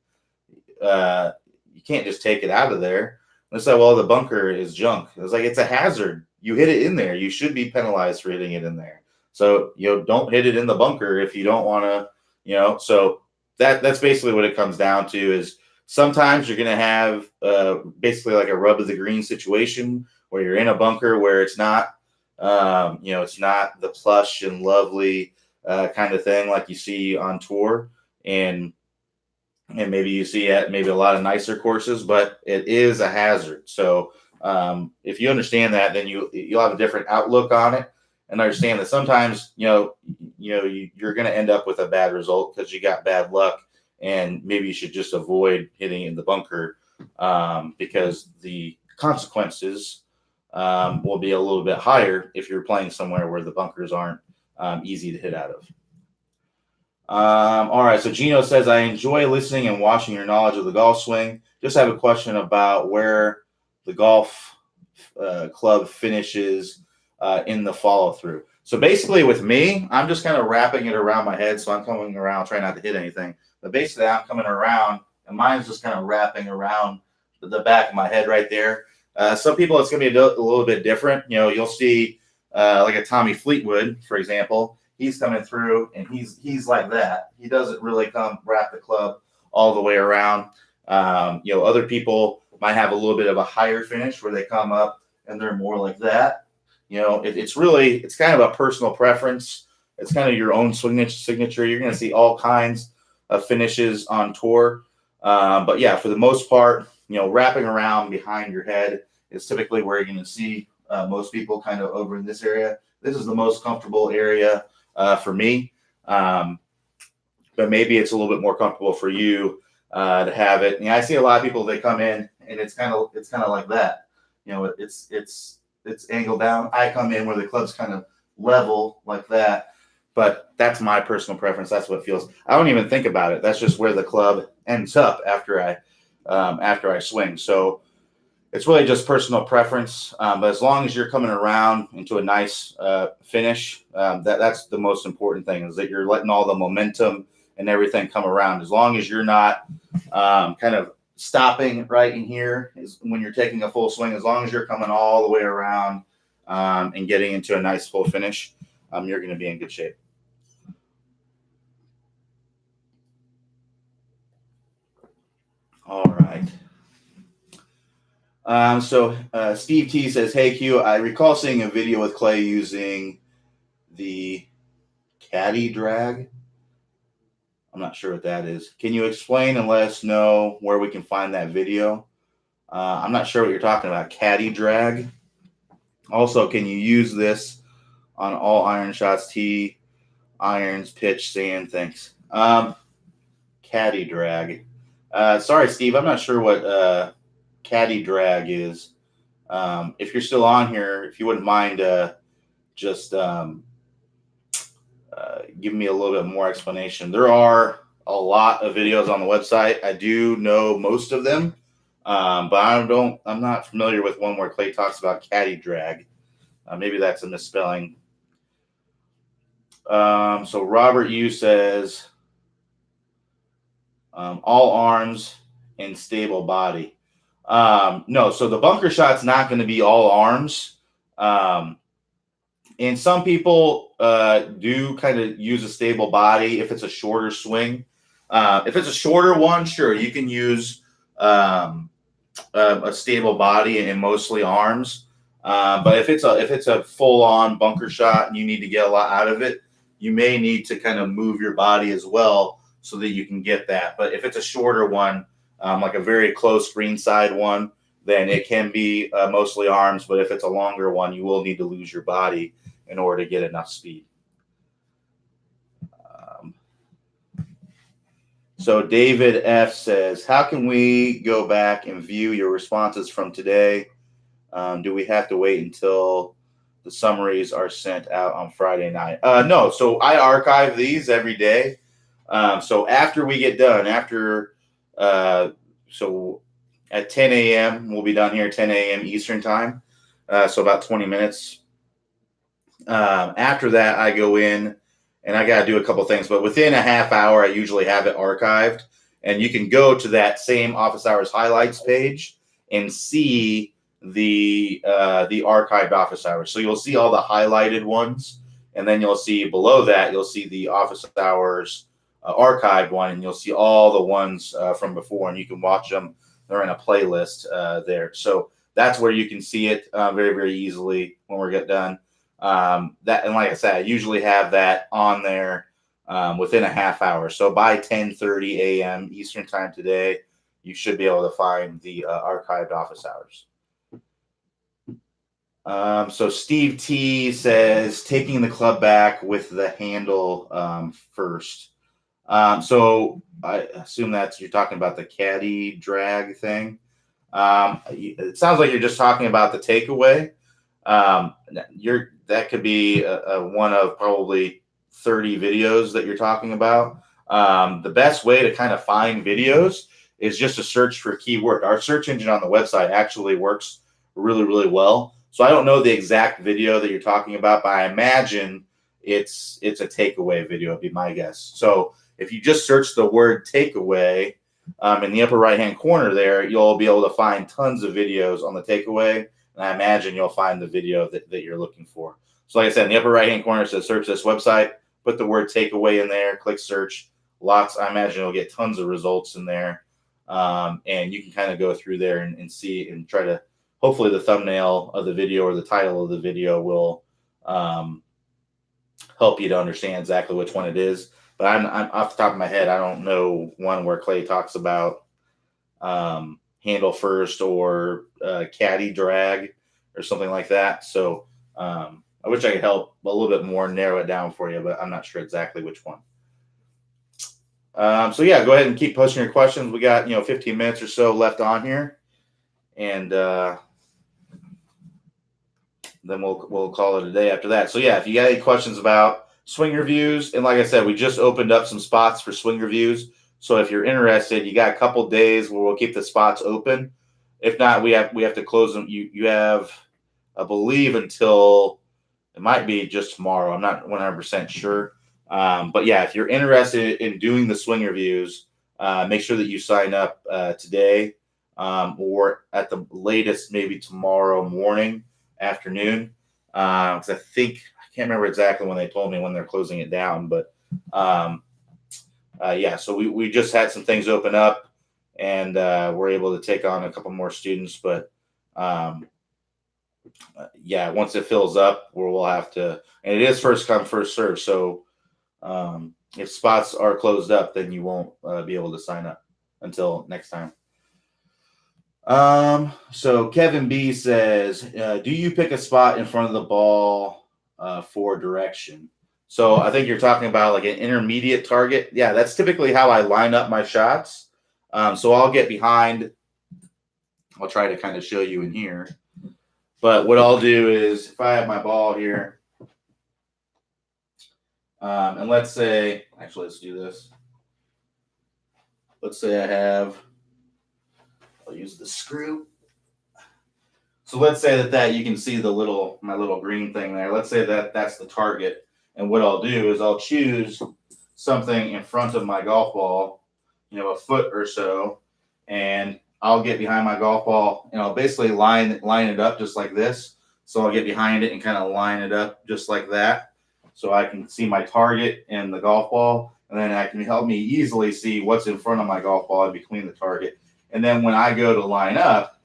You can't just take it out of there. And it's like, well, the bunker is junk. It's like, it's a hazard. You hit it in there. You should be penalized for hitting it in there. So, don't hit it in the bunker if you don't want to, so that's basically what it comes down to is sometimes you're going to have basically like a rub of the green situation where you're in a bunker where it's not, it's not the plush and lovely kind of thing like you see on tour. And maybe you see at maybe a lot of nicer courses, but it is a hazard. So if you understand that, then you'll have a different outlook on it, and understand that sometimes you're going to end up with a bad result because you got bad luck, and maybe you should just avoid hitting in the bunker because the consequences will be a little bit higher if you're playing somewhere where the bunkers aren't easy to hit out of. All right, so Gino says, I enjoy listening and watching your knowledge of the golf swing. Just have a question about where the golf club finishes in the follow through. So basically with me, I'm just kind of wrapping it around my head. So I'm coming around, trying not to hit anything. But basically I'm coming around and mine's just kind of wrapping around the back of my head right there. Some people, it's going to be a little bit different. You'll see like a Tommy Fleetwood, for example. He's coming through and he's like that. He doesn't really wrap the club all the way around. Other people might have a little bit of a higher finish where they come up and they're more like that. It's kind of a personal preference. It's kind of your own signature. You're going to see all kinds of finishes on tour. But yeah, for the most part, wrapping around behind your head is typically where you're going to see most people kind of over in this area. This is the most comfortable area for me. But maybe it's a little bit more comfortable for you to have it. I see a lot of people, they come in and it's kind of like that. It's angled down. I come in where the club's kind of level like that. But that's my personal preference. That's what it feels. I don't even think about it. That's just where the club ends up after I swing. So it's really just personal preference. But as long as you're coming around into a nice finish, that's the most important thing, is that you're letting all the momentum and everything come around. As long as you're not kind of stopping right in here is when you're taking a full swing, as long as you're coming all the way around and getting into a nice full finish, you're going to be in good shape. All right. So Steve T says, hey Q, I recall seeing a video with Clay using the caddy drag. I'm not sure what that is. Can you explain and let us know where we can find that video? I'm not sure what you're talking about. Caddy drag. Also, can you use this on all iron shots, tee, irons, pitch, sand? Thanks. Caddy drag. Sorry, Steve. I'm not sure what caddy drag is. If you're still on here, if you wouldn't mind just give me a little bit more explanation. There are a lot of videos on the website. I do know most of them, but I'm not familiar with one where Clay talks about caddy drag. Maybe that's a misspelling. So Robert Yu says, all arms and stable body. No, so the bunker shot's not going to be all arms. And some people do kind of use a stable body if it's a shorter swing. If it's a shorter one, sure, you can use a stable body and mostly arms. But if it's a full on bunker shot and you need to get a lot out of it, you may need to kind of move your body as well so that you can get that. But if it's a shorter one, like a very close greenside one, then it can be mostly arms. But if it's a longer one, you will need to lose your body in order to get enough speed. So David F says, how can we go back and view your responses from today? Do we have to wait until the summaries are sent out on Friday night? No. So I archive these every day. So after we get done, so at 10 a.m., we'll be done here at 10 a.m. Eastern time. So about 20 minutes. After that, I go in and I got to do a couple things, but within a half hour, I usually have it archived, and you can go to that same office hours highlights page and see the archived office hours. So you'll see all the highlighted ones, and then you'll see below that, you'll see the office hours archived one, and you'll see all the ones from before, and you can watch them. They're in a playlist there. So that's where you can see it very, very easily when we get done. That, and like I said, I usually have that on there within a half hour. So by 10:30 a.m. Eastern time today, you should be able to find the archived office hours. So Steve T says, taking the club back with the handle first. So I assume that's, you're talking about the caddy drag thing. It sounds like you're just talking about the takeaway. That could be one of probably 30 videos that you're talking about. The best way to kind of find videos is just to search for keyword. Our search engine on the website actually works really, really well. So I don't know the exact video that you're talking about, but I imagine it's a takeaway video, would be my guess. So if you just search the word takeaway in the upper right-hand corner there, you'll be able to find tons of videos on the takeaway. And I imagine you'll find the video that you're looking for. So like I said, in the upper right-hand corner, it says search this website, put the word takeaway in there, click search. I imagine you'll get tons of results in there. And you can kind of go through there and see and try to, hopefully the thumbnail of the video or the title of the video will help you to understand exactly which one it is. But I'm off the top of my head, I don't know one where Clay talks about handle first or caddy drag or something like that. So I wish I could help a little bit more narrow it down for you, but I'm not sure exactly which one. So yeah, go ahead and keep posting your questions. We got 15 minutes or so left on here, and then we'll call it a day after that. So yeah, if you got any questions about swing reviews, and like I said, we just opened up some spots for swing reviews. So if you're interested, you got a couple days where we'll keep the spots open. If not, we have to close them. You have, I believe, until it might be just tomorrow. I'm not 100% sure. But yeah, if you're interested in doing the swing reviews, make sure that you sign up today or at the latest, maybe tomorrow morning, afternoon. Because I can't remember exactly when they told me when they're closing it down, but yeah, so we just had some things open up, and we're able to take on a couple more students. But yeah, once it fills up, we'll have to, and it is first come, first serve. So if spots are closed up, then you won't be able to sign up until next time. So Kevin B says, do you pick a spot in front of the ball for direction? So I think you're talking about like an intermediate target. Yeah, that's typically how I line up my shots. So I'll get behind. I'll try to kind of show you in here. But what I'll do is if I have my ball here, and let's say, actually, let's do this. Let's say I'll use the screw. So let's say that you can see my little green thing there. Let's say that's the target. And what I'll do is I'll choose something in front of my golf ball, a foot or so, and I'll get behind my golf ball and I'll basically line it up just like this. So I'll get behind it and kind of line it up just like that. So I can see my target and the golf ball. and then that can help me easily see what's in front of my golf ball in between the target. And then when I go to line up,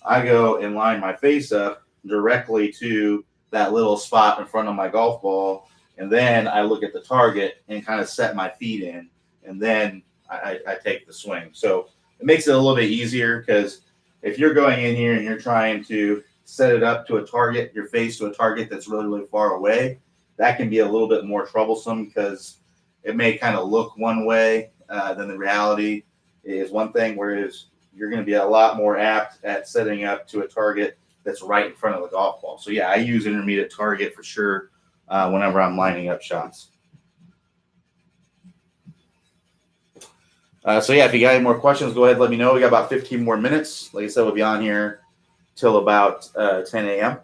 I go and line my face up directly to that little spot in front of my golf ball, and then I look at the target and kind of set my feet in, and then I take the swing. So it makes it a little bit easier, because if you're going in here and you're trying to set it up to a target, your face to a target that's really, really far away, that can be a little bit more troublesome, because it may kind of look one way, than the reality is one thing, whereas you're going to be a lot more apt at setting up to a target that's right in front of the golf ball. So yeah, I use intermediate target for sure whenever I'm lining up shots. So yeah, if you got any more questions, go ahead and let me know. We got about 15 more minutes. Like I said, we'll be on here till about 10 a.m.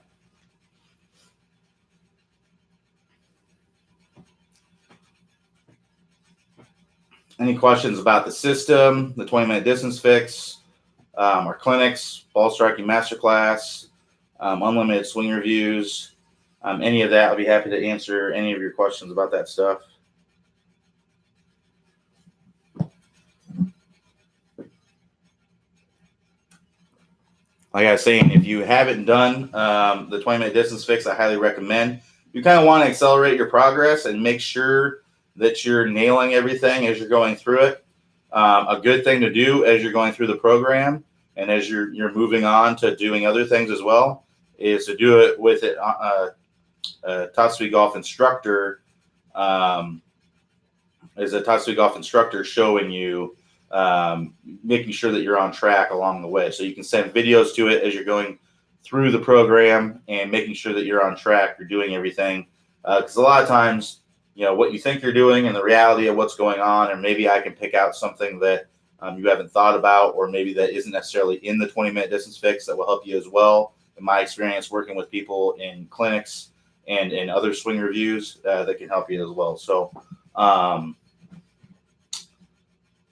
Any questions about the system, the 20-minute distance fix, our clinics, ball striking masterclass, unlimited swing reviews, any of that, I'll be happy to answer any of your questions about that stuff. Like I was saying, if you haven't done the 20-minute distance fix, I highly recommend. You kind of want to accelerate your progress and make sure that you're nailing everything as you're going through it. A good thing to do as you're going through the program and as you're moving on to doing other things as well is to do it with it. Top Speed Golf instructor is a Top Speed Golf instructor showing you, making sure that you're on track along the way. So you can send videos to it as you're going through the program and making sure that you're on track, you're doing everything. Because a lot of times, you know, what you think you're doing and the reality of what's going on, and maybe I can pick out something that you haven't thought about, or maybe that isn't necessarily in the 20-minute distance fix that will help you as well. In my experience working with people in clinics and in other swing reviews, that can help you as well.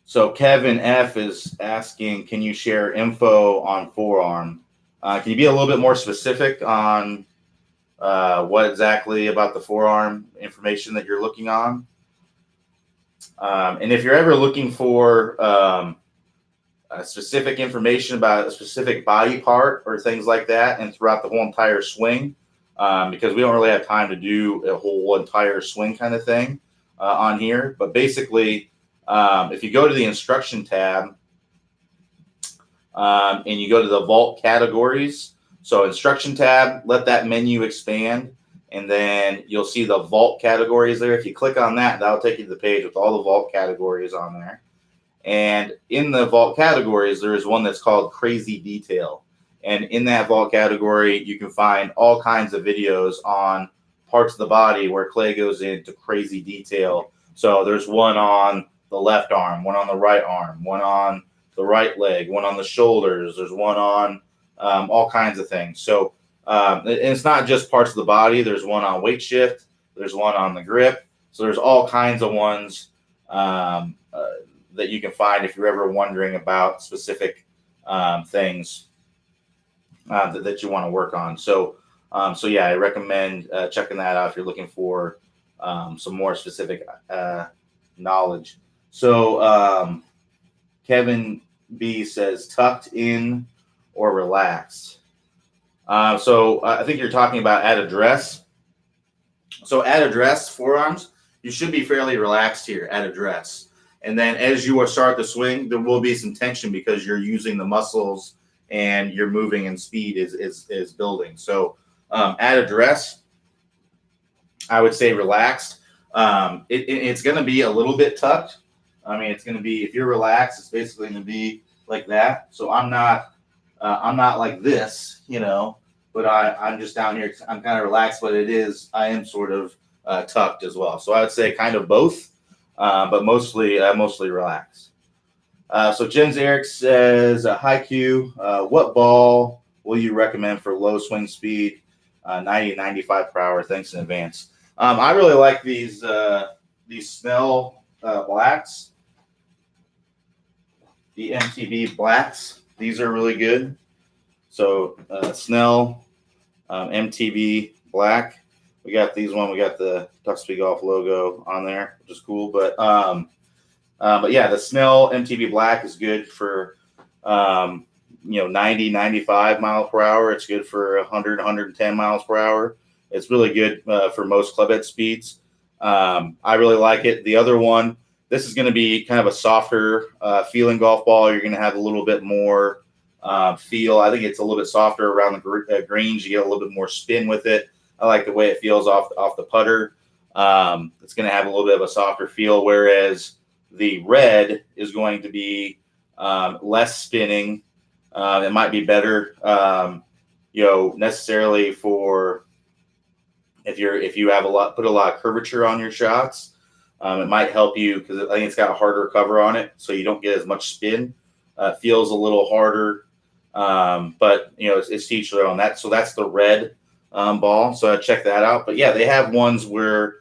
So Kevin F is asking, can you share info on forearm? Can you be a little bit more specific on what exactly about the forearm information that you're looking on? And if you're ever looking for specific information about a specific body part or things like that, and throughout the whole entire swing, because we don't really have time to do a whole entire swing kind of thing on here. But basically, if you go to the instruction tab and you go to the vault categories, so instruction tab, let that menu expand, and then you'll see the vault categories there. If you click on that, that'll take you to the page with all the vault categories on there. And in the vault categories, there is one that's called Crazy Detail. And in that vault category, you can find all kinds of videos on parts of the body where Clay goes into crazy detail. So there's one on the left arm, one on the right arm, one on the right leg, one on the shoulders. There's one on all kinds of things. So and it's not just parts of the body. There's one on weight shift. There's one on the grip. So there's all kinds of ones that you can find if you're ever wondering about specific things that you want to work on. So yeah, I recommend checking that out if you're looking for some more specific knowledge. So Kevin B says tucked in or relaxed. So I think you're talking about at address. So at address forearms, you should be fairly relaxed here at address. And then as you start the swing, there will be some tension because you're using the muscles and you're moving and speed is building. So at address, I would say relaxed. It's going to be a little bit tucked. I mean, it's going to be, if you're relaxed, it's basically going to be like that. So I'm not like this, you know, but I'm just down here. I'm kind of relaxed, but I am sort of tucked as well. So I would say kind of both, but mostly relaxed. So Jens Eric says, hi Q, what ball will you recommend for low swing speed, 90 to 95 per hour? Thanks in advance. I really like these Snell blacks, the MTB blacks. These are really good. So Snell MTB black. we got these one. We got the Duxby Golf logo on there, which is cool. But yeah, the Snell MTB Black is good for 90, 95 miles per hour. It's good for 100, 110 miles per hour. It's really good for most club head speeds. I really like it. The other one, this is going to be kind of a softer feeling golf ball. You're going to have a little bit more feel. I think it's a little bit softer around the greens. You get a little bit more spin with it. I like the way it feels off the putter. It's going to have a little bit of a softer feel, whereas the red is going to be less spinning. It might be better, necessarily for if you have put a lot of curvature on your shots. It might help you because I think it's got a harder cover on it, so you don't get as much spin. It feels a little harder, but it's to each their own. So that's the red ball. So check that out. But yeah, they have ones where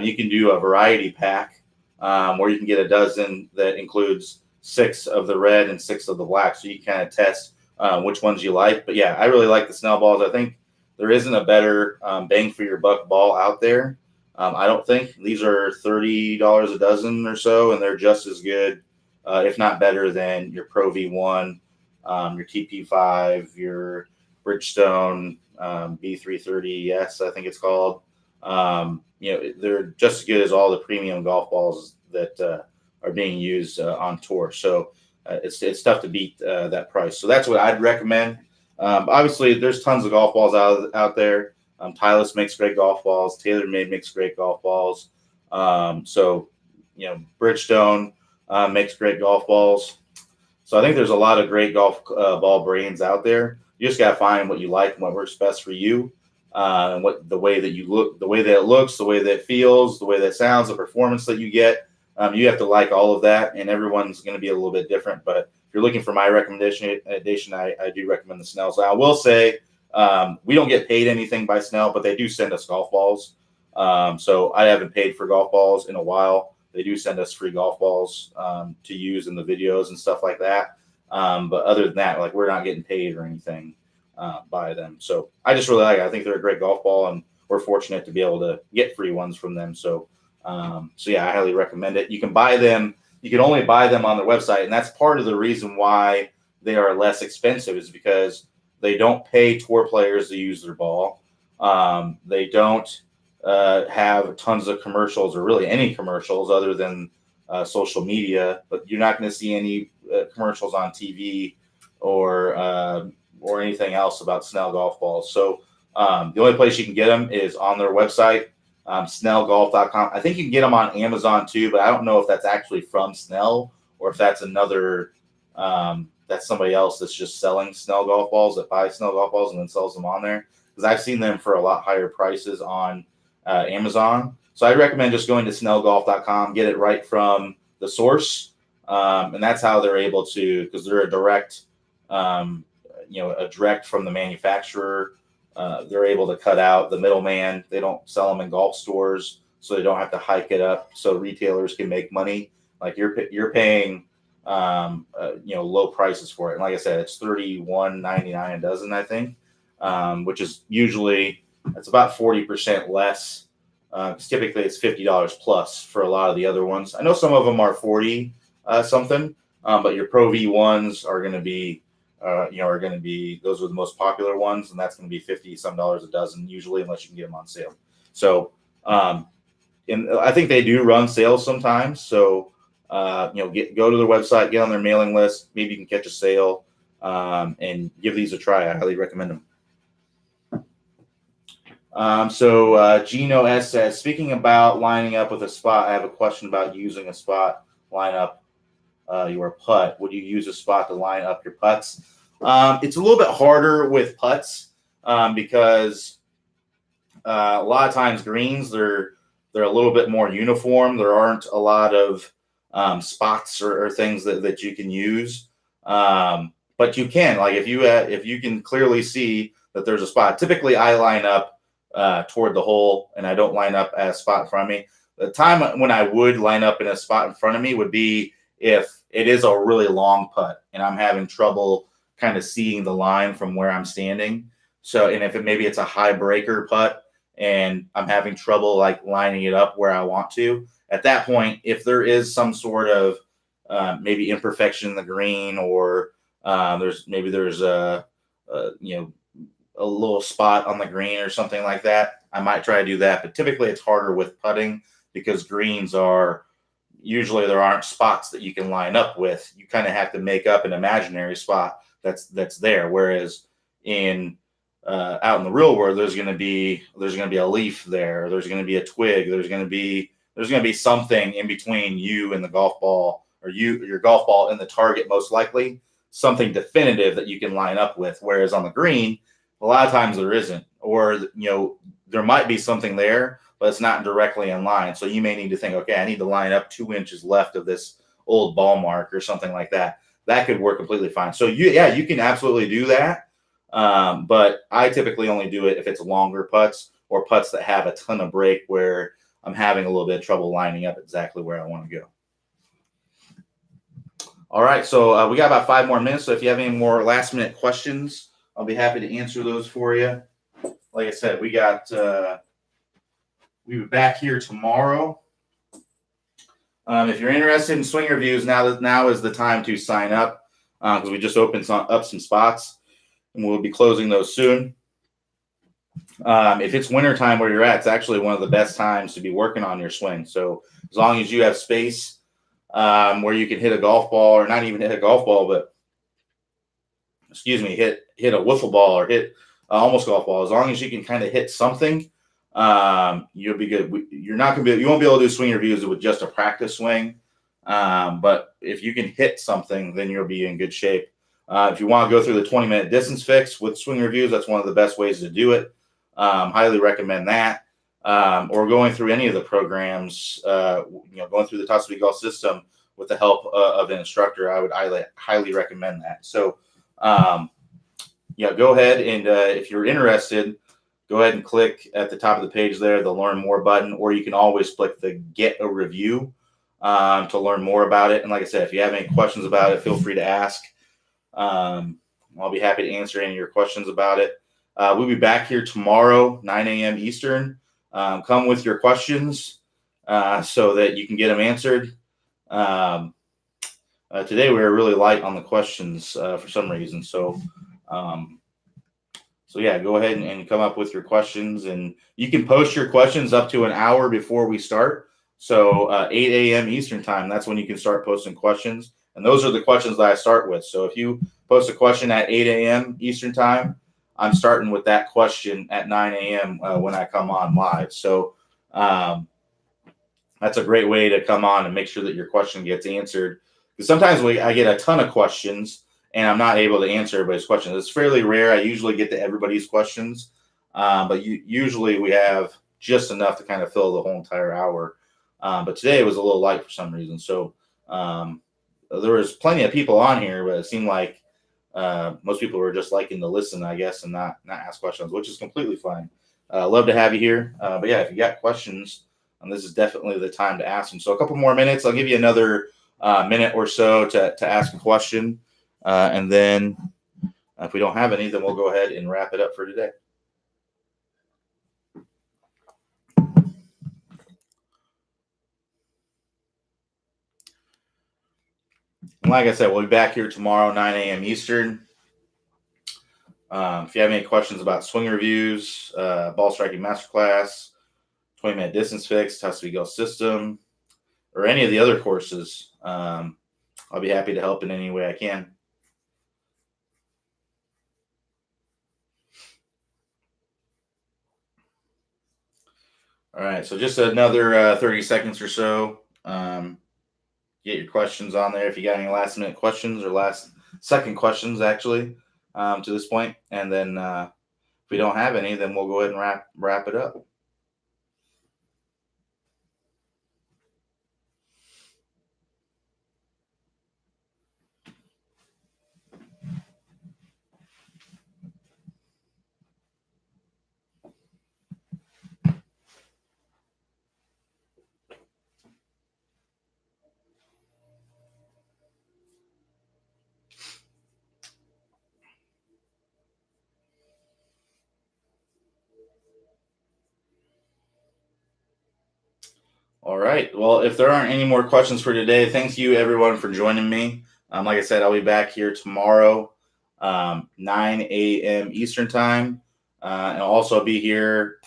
you can do a variety pack where you can get a dozen that includes 6 of the red and 6 of the black. So you kind of test which ones you like. But yeah, I really like the Snell balls. I think there isn't a better bang for your buck ball out there. I don't think. These are $30 a dozen or so, and they're just as good, if not better, than your Pro V1, your TP5, your Bridgestone B330S, I think it's called. They're just as good as all the premium golf balls that are being used on tour. So it's tough to beat that price. So that's what I'd recommend. Obviously, there's tons of golf balls out there. Titleist makes great golf balls. TaylorMade makes great golf balls. Bridgestone makes great golf balls. So I think there's a lot of great golf ball brands out there. You just got to find what you like and what works best for you. And the way that you look, the way that it looks, the way that it feels, the way that it sounds, the performance that you get. You have to like all of that, and everyone's going to be a little bit different. But if you're looking for my recommendation, I do recommend the Snells. I will say we don't get paid anything by Snell, but they do send us golf balls. So I haven't paid for golf balls in a while. They do send us free golf balls to use in the videos and stuff like that. But other than that, like, we're not getting paid or anything by them. So I just really like it. I think they're a great golf ball, and we're fortunate to be able to get free ones from them. So yeah, I highly recommend it. You can buy them. You can only buy them on their website, and that's part of the reason why they are less expensive, is because they don't pay tour players to use their ball. They don't have tons of commercials, or really any commercials other than social media. But you're not going to see any commercials on TV or anything else about Snell golf balls. So the only place you can get them is on their website, snellgolf.com. I think you can get them on Amazon too, but I don't know if that's actually from Snell or if that's another that's somebody else that's just selling Snell golf balls, that buys Snell golf balls and then sells them on there, because I've seen them for a lot higher prices on Amazon. So I recommend just going to snellgolf.com, get it right from the source, and that's how they're able to, because they're a direct from the manufacturer. They're able to cut out the middleman. They don't sell them in golf stores, so they don't have to hike it up, so retailers can make money. Like, you're paying low prices for it. And like I said, it's $31.99 a dozen, I think, which is usually, it's about 40% less. Because typically it's $50 plus for a lot of the other ones. I know some of them are 40 something, but your Pro V1s are going to be, those are the most popular ones, and that's going to be 50 some dollars a dozen usually, unless you can get them on sale. So, and I think they do run sales sometimes. So, go to their website, get on their mailing list. Maybe you can catch a sale, and give these a try. I highly recommend them. Gino S says, speaking about lining up with a spot, I have a question about using a spot line up your putt. Would you use a spot to line up your putts? It's a little bit harder with putts because a lot of times greens, they're a little bit more uniform. There aren't a lot of spots or things that you can use, but you can, like, if you can clearly see that there's a spot. Typically, I line up toward the hole, and I don't line up at a spot in front of me. The time when I would line up in a spot in front of me would be if it is a really long putt and I'm having trouble kind of seeing the line from where I'm standing. So, and if maybe it's a high breaker putt and I'm having trouble like lining it up where I want to. At that point, if there is some sort of maybe imperfection in the green, or there's a little spot on the green or something like that, I might try to do that. But typically, it's harder with putting because greens are usually there aren't spots that you can line up with. You kind of have to make up an imaginary spot that's there. Whereas in out in the real world, there's going to be a leaf there. There's going to be a twig. There's going to be something in between you and the golf ball, or your golf ball and the target, most likely something definitive that you can line up with. Whereas on the green, a lot of times there isn't, or there might be something there, but it's not directly in line. So you may need to think, okay, I need to line up 2 inches left of this old ball mark or something like that. That could work completely fine. So you can absolutely do that. But I typically only do it if it's longer putts or putts that have a ton of break where I'm having a little bit of trouble lining up exactly where I want to go. All right, so we got about 5 more minutes. So if you have any more last minute questions, I'll be happy to answer those for you. Like I said, we'll be back here tomorrow. If you're interested in swing reviews, now is the time to sign up, because we just opened up some spots, and we'll be closing those soon. If it's wintertime where you're at, it's actually one of the best times to be working on your swing. So as long as you have space where you can hit a golf ball, or not even hit a golf ball, but hit a wiffle ball, or hit almost golf ball. As long as you can kind of hit something, you'll be good. You won't be able to do swing reviews with just a practice swing, but if you can hit something, then you'll be in good shape. If you want to go through the 20-minute distance fix with swing reviews, that's one of the best ways to do it. Highly recommend that. Or going through any of the programs, going through the Top Speed Golf system with the help of an instructor, I would highly recommend that. So, go ahead and if you're interested, go ahead and click at the top of the page there, the Learn More button, or you can always click the Get a Review to learn more about it. And like I said, if you have any questions about it, feel free to ask. I'll be happy to answer any of your questions about it. We'll be back here tomorrow, 9 a.m. Eastern. Come with your questions so that you can get them answered. Today we were really light on the questions for some reason. So go ahead and come up with your questions, and you can post your questions up to an hour before we start. So 8 a.m. Eastern time, that's when you can start posting questions. And those are the questions that I start with. So if you post a question at 8 a.m. Eastern time, I'm starting with that question at 9 a.m. When I come on live. So that's a great way to come on and make sure that your question gets answered. Because sometimes I get a ton of questions and I'm not able to answer everybody's questions. It's fairly rare. I usually get to everybody's questions, but usually we have just enough to kind of fill the whole entire hour. But today it was a little light for some reason. So there was plenty of people on here, but it seemed like most people were just liking to listen, I guess, and not ask questions, which is completely fine. Love to have you here. But yeah, if you got questions, this is definitely the time to ask them. So a couple more minutes. I'll give you another minute or so to ask a question. And then if we don't have any, then we'll go ahead and wrap it up for today. And like I said, we'll be back here tomorrow, 9 a.m. Eastern. If you have any questions about swing reviews, ball striking masterclass, 20-minute distance fix, Top Speed Golf system, or any of the other courses, I'll be happy to help in any way I can. All right, so just another 30 seconds or so. Get your questions on there if you got any last minute questions, or last second questions actually to this point. And then if we don't have any, then we'll go ahead and wrap it up. right. Well, if there aren't any more questions for today, thank you everyone for joining me. Like I said, I'll be back here tomorrow, 9 a.m. Eastern time, and I'll also be here.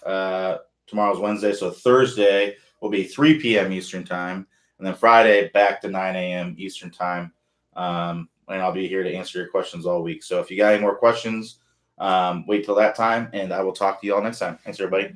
Tomorrow's Wednesday, so Thursday will be 3 p.m. Eastern time, and then Friday back to 9 a.m. Eastern time. And I'll be here to answer your questions all week. So if you got any more questions, wait till that time, and I will talk to you all next time. Thanks, everybody.